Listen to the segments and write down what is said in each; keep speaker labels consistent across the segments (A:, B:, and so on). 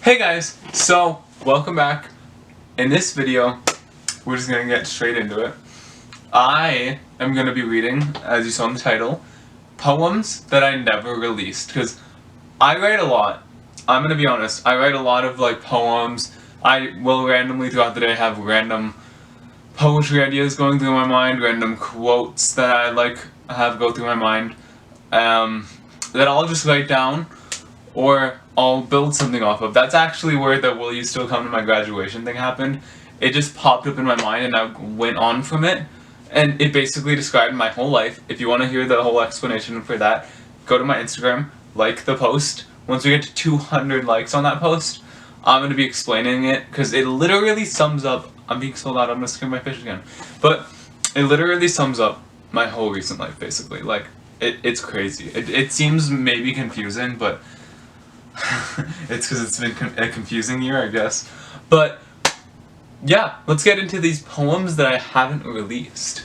A: Hey guys, so welcome back. In this video, we're just gonna get straight into it. I am gonna be reading, as you saw in the title, poems that I never released, because I write a lot. I'm gonna be honest, I write a lot of poems. I will randomly throughout the day have random poetry ideas going through my mind, random quotes that I have go through my mind, that I'll just write down, or I'll build something off of. That's actually where the "Will you still come to my graduation" thing happened. It just popped up in my mind and I went on from it, and it basically described my whole life. If you want to hear the whole explanation for that, go to my Instagram, like the post. Once we get to 200 likes on that post, I'm going to be explaining it, because it literally sums up. I'm being so loud, I'm going to scream my fish again. But it literally sums up my whole recent life, basically. It's crazy. It seems maybe confusing, but it's because it's been a confusing year, I guess. But yeah, let's get into these poems that I haven't released.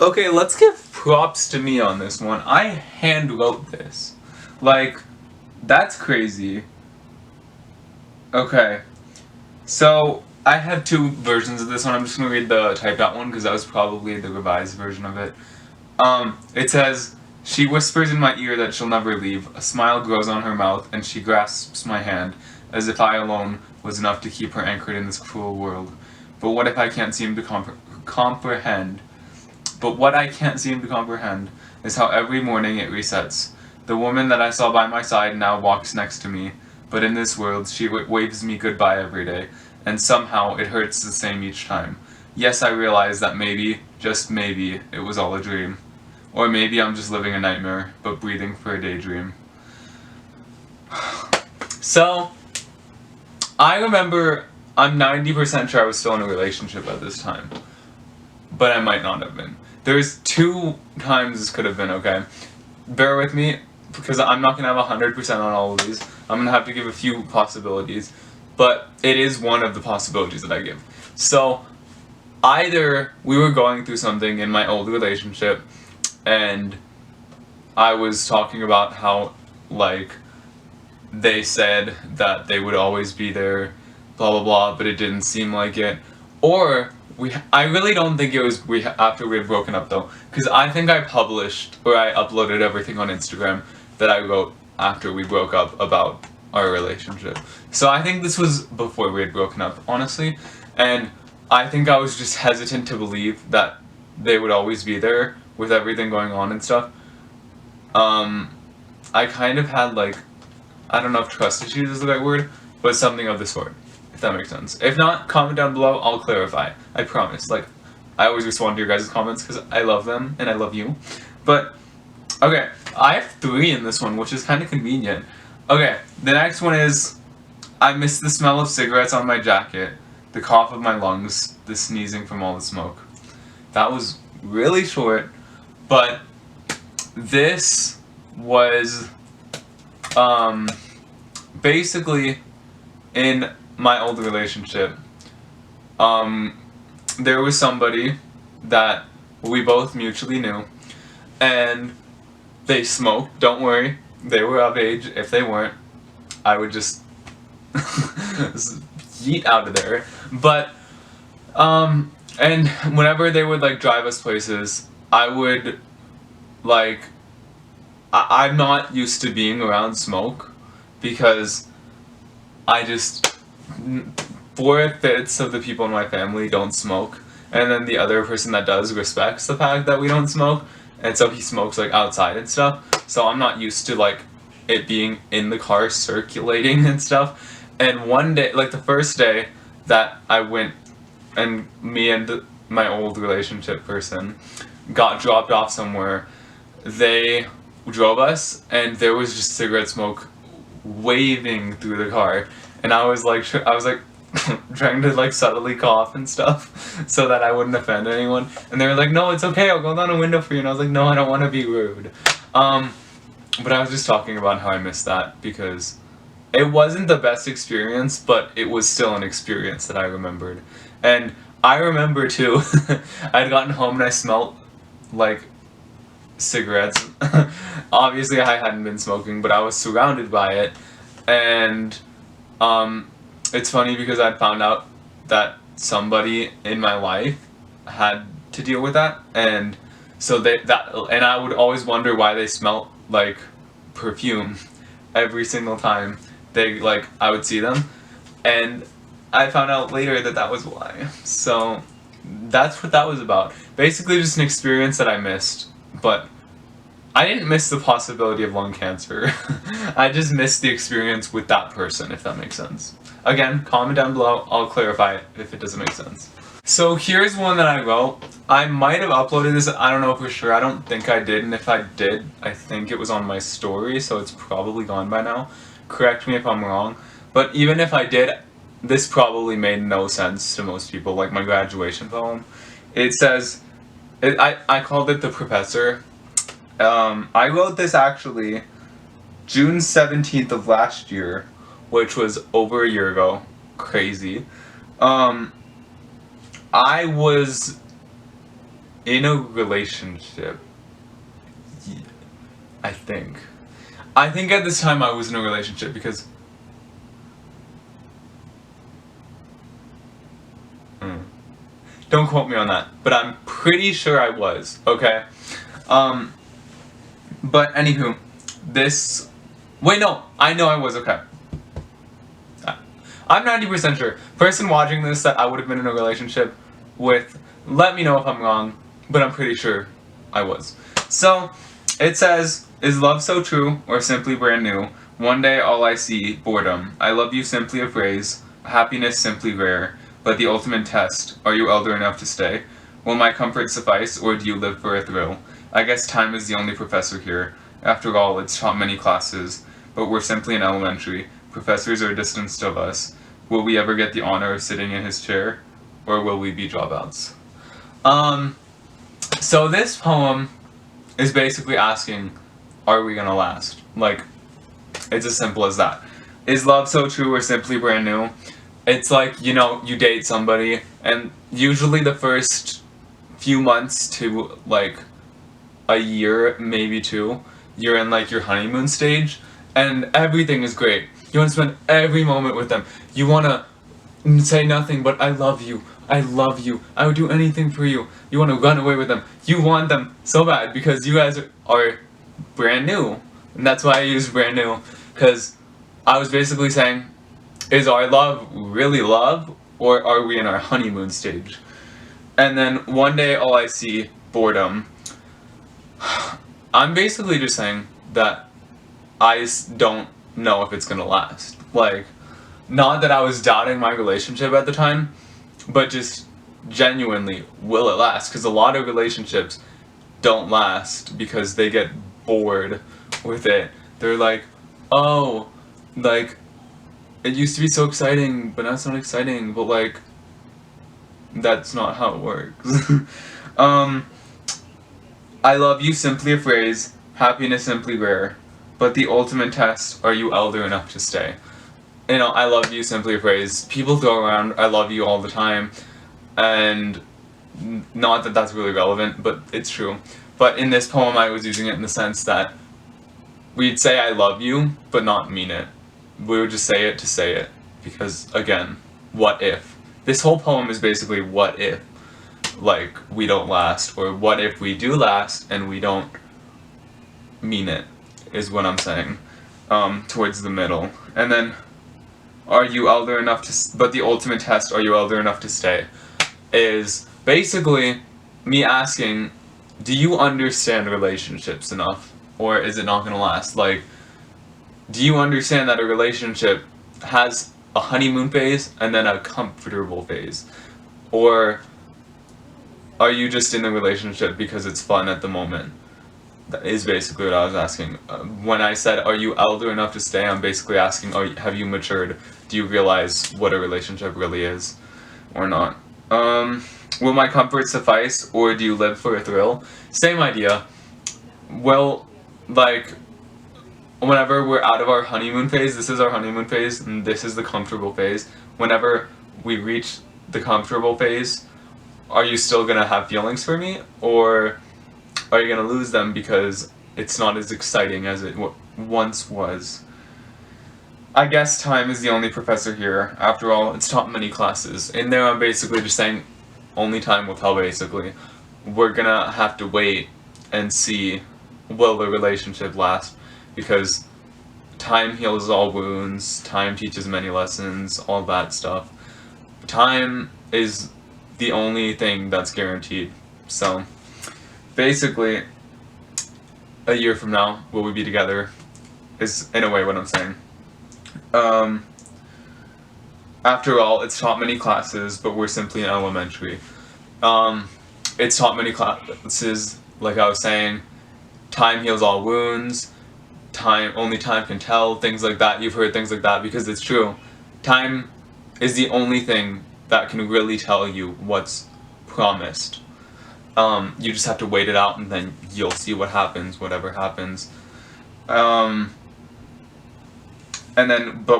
A: Okay, let's give props to me on this one. I hand wrote this. That's crazy. Okay, so I have two versions of this one. I'm just gonna read the typed out one because that was probably the revised version of it. It says, "She whispers in my ear that she'll never leave. A smile grows on her mouth, and she grasps my hand, as if I alone was enough to keep her anchored in this cruel world. But what if I can't seem to comprehend? But what I can't seem to comprehend is how every morning it resets. The woman that I saw by my side now walks next to me, but in this world she waves me goodbye every day, and somehow it hurts the same each time. Yes, I realize that maybe, just maybe, it was all a dream. Or maybe I'm just living a nightmare, but breathing for a daydream." So, I remember, I'm 90% sure I was still in a relationship at this time. But I might not have been. There's two times this could have been, okay? Bear with me, because I'm not going to have 100% on all of these. I'm going to have to give a few possibilities. But it is one of the possibilities that I give. So, either we were going through something in my old relationship, and I was talking about how, they said that they would always be there, blah blah blah, but it didn't seem like it. Or, I really don't think it was after we had broken up though, because I think I published, or I uploaded everything on Instagram that I wrote after we broke up about our relationship. So I think this was before we had broken up, honestly, and I think I was just hesitant to believe that they would always be there with everything going on and stuff. I kind of had I don't know if trust issues is the right word, but something of the sort, if that makes sense. If not, comment down below, I'll clarify. I promise. I always respond to your guys' comments because I love them and I love you. But, okay, I have 3 in this one, which is kind of convenient. Okay, the next one is, "I miss the smell of cigarettes on my jacket, the cough of my lungs, the sneezing from all the smoke." That was really short, but this was basically in my old relationship. There was somebody that we both mutually knew, and they smoked. Don't worry, they were of age. If they weren't, I would just yeet out of there. But and whenever they would drive us places, I would I'm not used to being around smoke, because I just 4/5 of the people in my family don't smoke, and then the other person that does respects the fact that we don't smoke, and so he smokes outside and stuff. So I'm not used to it being in the car circulating and stuff. And one day, the first day that I went, and me and my old relationship person got dropped off somewhere, they drove us, and there was just cigarette smoke waving through the car, and I was trying to subtly cough and stuff so that I wouldn't offend anyone, and they were like, "No, it's okay, I'll go down a window for you," and I was like, "No, I don't want to be rude." But I was just talking about how I missed that, because it wasn't the best experience, but it was still an experience that I remembered. And I remember too, I'd gotten home and I smelled cigarettes. Obviously I hadn't been smoking, but I was surrounded by it, and It's funny because I found out that somebody in my life had to deal with that, and so and I would always wonder why they smelled like perfume every single time I would see them, and I found out later that that was why. So that's what that was about. Basically, just an experience that I missed, but I didn't miss the possibility of lung cancer. I just missed the experience with that person, if that makes sense. Again, comment down below, I'll clarify it if it doesn't make sense. So here's one that I wrote. I might have uploaded this, I don't know for sure, I don't think I did, and if I did, I think it was on my story, so it's probably gone by now. Correct me if I'm wrong. But even if I did, this probably made no sense to most people, like my graduation poem. It says, I called it The Professor. I wrote this actually June 17th of last year, which was over a year ago. Crazy. I was in a relationship. I think at this time I was in a relationship because don't quote me on that, but I'm pretty sure I was, okay? But anywho, wait, no, I know I was, okay. I'm 90% sure. Person watching this that I would have been in a relationship with, let me know if I'm wrong, but I'm pretty sure I was. So, it says, is love so true or simply brand new? One day all I see, boredom. I love you simply a phrase, happiness simply rare. But the ultimate test, are you elder enough to stay? Will my comfort suffice, or do you live for a thrill? I guess time is the only professor here. After all, it's taught many classes, but we're simply in elementary. Professors are distanced of us. Will we ever get the honor of sitting in his chair, or will we be dropouts? So this poem is basically asking, are we gonna last? Like, it's as simple as that. Is love so true or simply brand new? It's like, you know, you date somebody, and usually the first few months to, like, a year, maybe two, you're in, like, your honeymoon stage, and everything is great. You want to spend every moment with them. You want to say nothing but, I love you, I love you, I would do anything for you. You want to run away with them. You want them so bad, because you guys are brand new. And that's why I used brand new, because I was basically saying, is our love really love, or are we in our honeymoon stage? And then one day all I see, boredom. I'm basically just saying that I don't know if it's gonna last. Like, not that I was doubting my relationship at the time, but just genuinely, will it last? Because a lot of relationships don't last because they get bored with it. They're like, oh, like, it used to be so exciting, but now it's not exciting, but like, that's not how it works. I love you simply a phrase, happiness simply rare, but the ultimate test, are you elder enough to stay? You know, I love you simply a phrase. People throw around I love you all the time, and not that that's really relevant, but it's true. But in this poem I was using it in the sense that we'd say I love you, but not mean it. We would just say it, because, again, what if? This whole poem is basically what if, like, we don't last, or what if we do last and we don't mean it, is what I'm saying, towards the middle. And then, are you elder enough to, but the ultimate test, are you elder enough to stay, is basically me asking, do you understand relationships enough, or is it not gonna last? Like, do you understand that a relationship has a honeymoon phase and then a comfortable phase? Or are you just in the relationship because it's fun at the moment? That is basically what I was asking. When I said, are you elder enough to stay, I'm basically asking, have you matured? Do you realize what a relationship really is? Or not? Will my comfort suffice, or do you live for a thrill? Same idea. Well, like, whenever we're out of our honeymoon phase, this is our honeymoon phase, and this is the comfortable phase. Whenever we reach the comfortable phase, are you still gonna have feelings for me, or are you gonna lose them because it's not as exciting as it once was? I guess time is the only professor here. After all, it's taught many classes. In there, I'm basically just saying only time will tell, basically. We're gonna have to wait and see will the relationship last, because time heals all wounds, time teaches many lessons, all that stuff. Time is the only thing that's guaranteed. So, basically, a year from now, will we be together? Is in a way what I'm saying. After all, it's taught many classes, but we're simply in elementary. It's taught many classes, like I was saying, time heals all wounds, only time can tell, things like that. You've heard things like that because it's true. Time is the only thing that can really tell you what's promised. You just have to wait it out and then you'll see what happens, whatever happens. But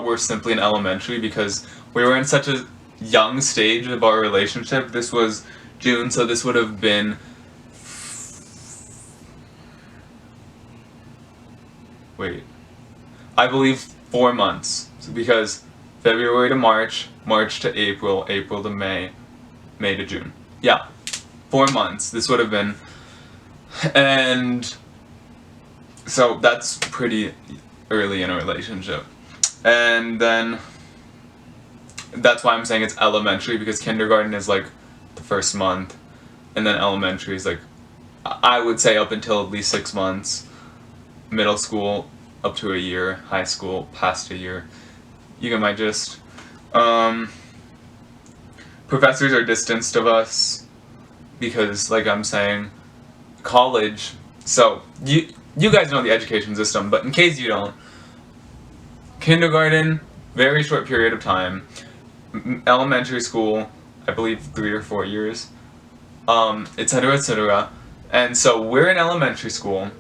A: we're simply in elementary because we were in such a young stage of our relationship. This was June, so this would have been I believe 4 months, because February to March, March to April, April to May, May to June. Yeah, 4 months this would have been, and so that's pretty early in a relationship. And then that's why I'm saying it's elementary, because kindergarten is like the first month, and then elementary is like, I would say up until at least 6 months, middle school up to a year, high school past a year. You get my gist. Professors are distanced of us because, like I'm saying, college. So you guys know the education system, but in case you don't, kindergarten, very short period of time. Elementary school, I believe 3 or 4 years, etc., etc. And so we're in elementary school.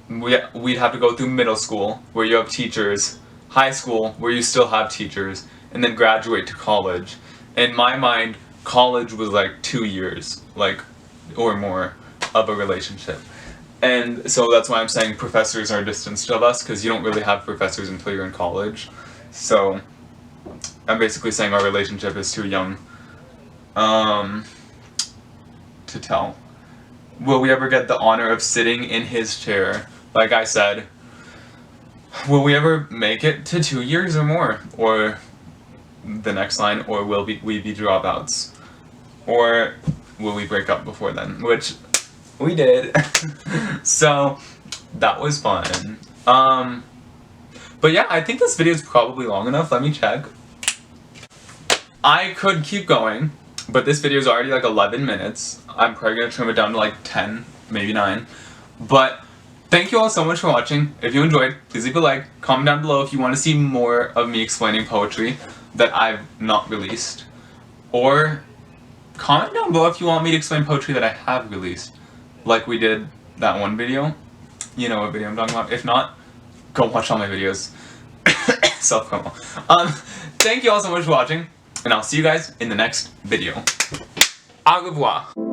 A: We'd have to go through middle school, where you have teachers, high school, where you still have teachers, and then graduate to college. In my mind, college was like 2 years, like, or more, of a relationship. And so that's why I'm saying professors are distanced of us, because you don't really have professors until you're in college. So I'm basically saying our relationship is too young to tell. Will we ever get the honor of sitting in his chair? Like I said, will we ever make it to 2 years or more? Or the next line, or will we be dropouts? Or will we break up before then? Which we did. So that was fun. But yeah, I think this video is probably long enough. Let me check. I could keep going, but this video is already like 11 minutes. I'm probably gonna trim it down to like 10, maybe 9. But thank you all so much for watching. If you enjoyed, please leave a like. Comment down below if you want to see more of me explaining poetry that I've not released. Or comment down below if you want me to explain poetry that I have released. Like we did that one video. You know what video I'm talking about. If not, go watch all my videos. Self-promo. Thank you all so much for watching, and I'll see you guys in the next video. Au revoir.